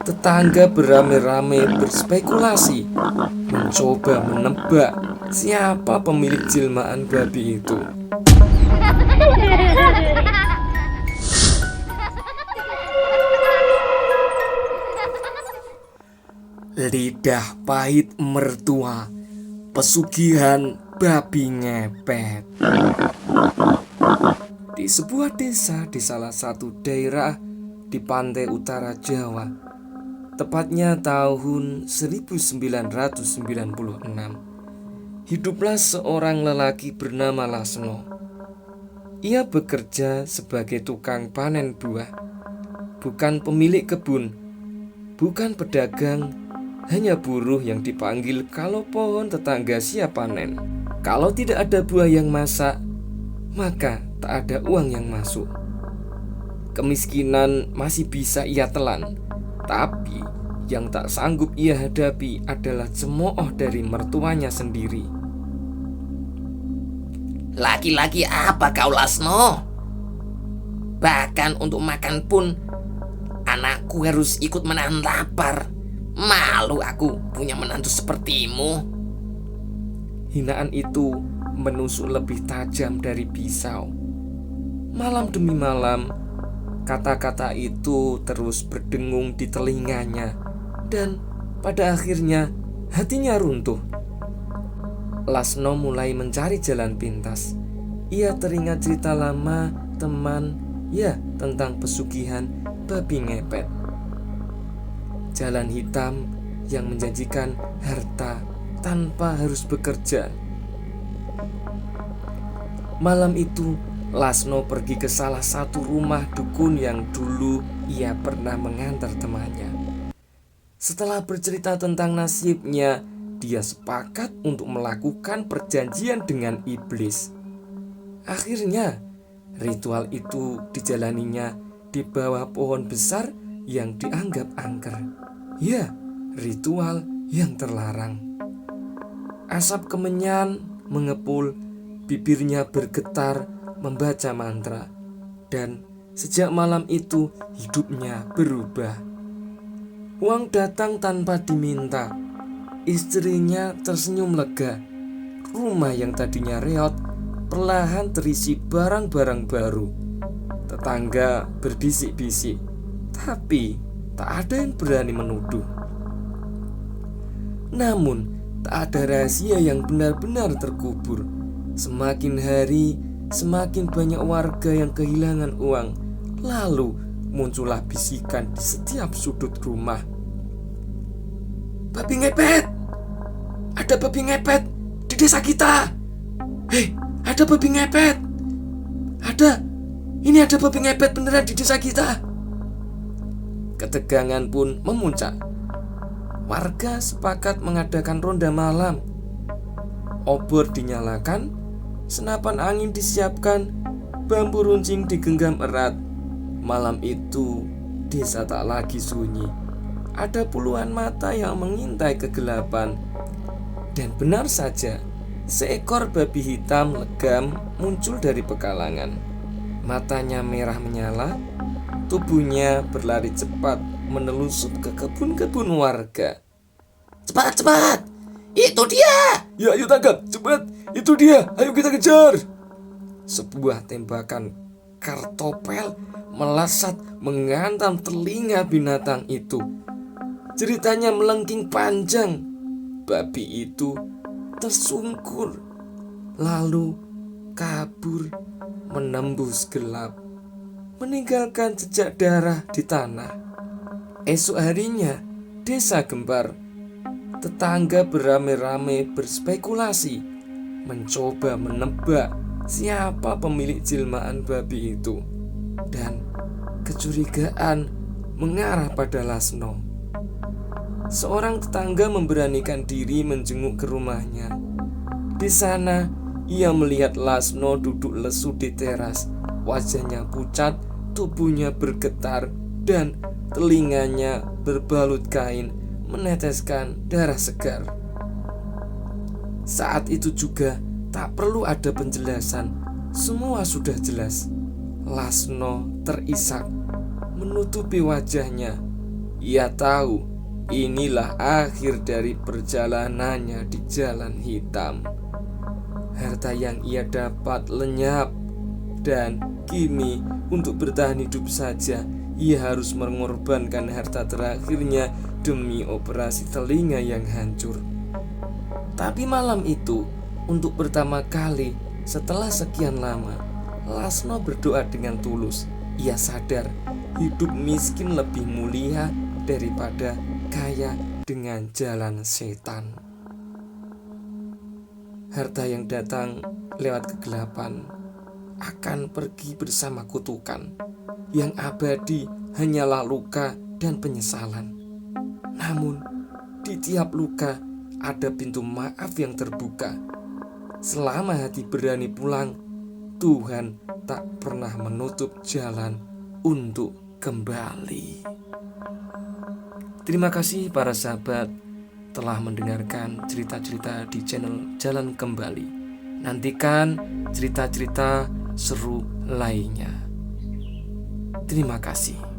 Tetangga beramai-ramai berspekulasi, mencoba menebak siapa pemilik jelmaan babi itu. Lidah pahit mertua, pesugihan babi ngepet. Di sebuah desa di salah satu daerah di pantai utara Jawa, tepatnya tahun 1996, hiduplah seorang lelaki bernama Lasno. Ia bekerja sebagai tukang panen buah, bukan pemilik kebun, bukan pedagang, hanya buruh yang dipanggil kalau pohon tetangga siap panen. Kalau tidak ada buah yang masak, maka tak ada uang yang masuk. Kemiskinan masih bisa ia telan, tapi yang tak sanggup ia hadapi adalah cemooh dari mertuanya sendiri. Laki-laki apa kau, Lasno? Bahkan untuk makan pun anakku harus ikut menahan lapar. Malu aku punya menantu sepertimu. Hinaan itu menusuk lebih tajam dari pisau. Malam demi malam, kata-kata itu terus berdengung di telinganya, dan pada akhirnya hatinya runtuh. Lasno mulai mencari jalan pintas. Ia teringat cerita lama teman, tentang pesugihan babi ngepet. Jalan hitam yang menjanjikan harta tanpa harus bekerja. Malam itu, Lasno pergi ke salah satu rumah dukun yang dulu ia pernah mengantar temannya. Setelah bercerita tentang nasibnya, dia sepakat untuk melakukan perjanjian dengan iblis. Akhirnya, ritual itu dijalaninya di bawah pohon besar yang dianggap angker. Ya, ritual yang terlarang. Asap kemenyan mengepul, bibirnya bergetar membaca mantra, dan sejak malam itu hidupnya berubah. Uang datang tanpa diminta. Istrinya tersenyum lega. Rumah yang tadinya reot perlahan terisi barang-barang baru. Tetangga berbisik-bisik, tapi tak ada yang berani menuduh. Namun, tak ada rahasia yang benar-benar terkubur. Semakin hari, semakin banyak warga yang kehilangan uang. Lalu muncullah bisikan di setiap sudut rumah. Babi ngepet! Ada babi ngepet di desa kita. Hei, ada babi ngepet. Ini ada babi ngepet beneran di desa kita. Ketegangan pun memuncak. Warga sepakat mengadakan ronda malam. Obor dinyalakan, senapan angin disiapkan, bambu runcing digenggam erat. Malam itu, desa tak lagi sunyi. Ada puluhan mata yang mengintai kegelapan. Dan benar saja, seekor babi hitam legam muncul dari pekalangan. Matanya merah menyala, tubuhnya berlari cepat menelusur ke kebun-kebun warga. Cepat, cepat! Itu dia! Ya, ayo tangkap, cepat! Itu dia, ayo kita kejar! Sebuah tembakan kartopel melesat menghantam telinga binatang itu. Ceritanya melengking panjang. Babi itu tersungkur, lalu kabur menembus gelap, meninggalkan jejak darah di tanah. Esok harinya, desa gembar. Tetangga beramai-ramai berspekulasi, mencoba menebak siapa pemilik jelmaan babi itu. Dan kecurigaan mengarah pada Lasno. Seorang tetangga memberanikan diri menjenguk ke rumahnya. Di sana, ia melihat Lasno duduk lesu di teras. Wajahnya pucat, tubuhnya bergetar, dan telinganya berbalut kain meneteskan darah segar. Saat itu juga tak perlu ada penjelasan. Semua sudah jelas. Lasno terisak, menutupi wajahnya. Ia tahu inilah akhir dari perjalanannya di jalan hitam. Harta yang ia dapat lenyap, dan kini untuk bertahan hidup saja ia harus mengorbankan harta terakhirnya demi operasi telinga yang hancur. Tapi malam itu, untuk pertama kali setelah sekian lama, Lasno berdoa dengan tulus. Ia sadar hidup miskin lebih mulia daripada kaya dengan jalan setan. Harta yang datang lewat kegelapan akan pergi bersama kutukan. Yang abadi hanyalah luka dan penyesalan. Namun, di tiap luka ada pintu maaf yang terbuka. Selama hati berani pulang, Tuhan tak pernah menutup jalan untuk kembali. Terima kasih para sahabat telah mendengarkan cerita-cerita di channel Jalan Kembali. Nantikan cerita-cerita seru lainnya. Terima kasih.